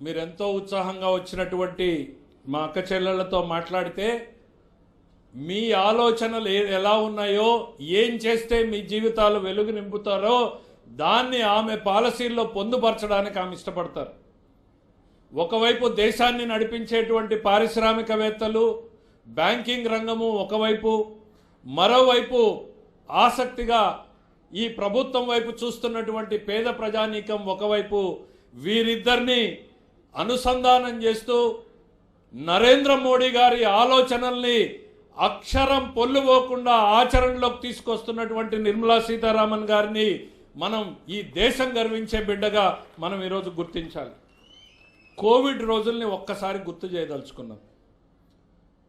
మీరెంతో ఉత్సాహంగా వచ్చినటువంటి మా అక్క చెల్లెళ్లతో మాట్లాడితే మీ ఆలోచనలు ఎలా ఉన్నాయో, ఏం చేస్తే మీ జీవితాలు వెలుగు నింపుతారో దాన్ని ఆమె పాలసీల్లో పొందుపరచడానికి ఆమె ఇష్టపడతారు. ఒకవైపు దేశాన్ని నడిపించేటువంటి పారిశ్రామికవేత్తలు, బ్యాంకింగ్ రంగము ఒకవైపు, మరోవైపు ఆసక్తిగా ఈ ప్రభుత్వం వైపు చూస్తున్నటువంటి పేద ప్రజానీకం ఒకవైపు, వీరిద్దరిని అనుసంధానం చేస్తూ నరేంద్ర మోడీ గారి ఆలోచనల్ని అక్షరం పొల్లుపోకుండా ఆచరణలోకి తీసుకొస్తున్నటువంటి నిర్మలా సీతారామన్ గారిని మనం ఈ దేశం గర్వించే బిడ్డగా మనం ఈరోజు గుర్తించాలి. కోవిడ్ రోజుల్ని ఒక్కసారి గుర్తు చేయదలుచుకున్నాం.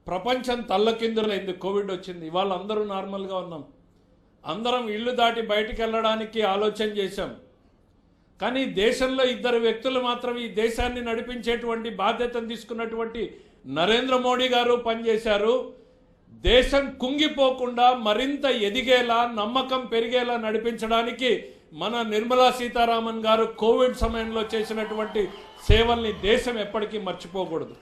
ప్రపంచం తల్లకిందులైంది, కోవిడ్ వచ్చింది. ఇవాళ అందరూ నార్మల్గా ఉన్నాం. అందరం ఇల్లు దాటి బయటికి వెళ్ళడానికి ఆలోచన చేశాం. కానీ దేశంలో ఇద్దరు వ్యక్తులు మాత్రం ఈ దేశాన్ని నడిపించేటువంటి బాధ్యతను తీసుకున్నటువంటి నరేంద్ర మోడీ గారు పనిచేశారు. దేశం కుంగిపోకుండా మరింత ఎదిగేలా, నమ్మకం పెరిగేలా నడిపించడానికి మన నిర్మలా సీతారామన్ గారు కోవిడ్ సమయంలో చేసినటువంటి సేవల్ని దేశం ఎప్పటికీ మర్చిపోకూడదు.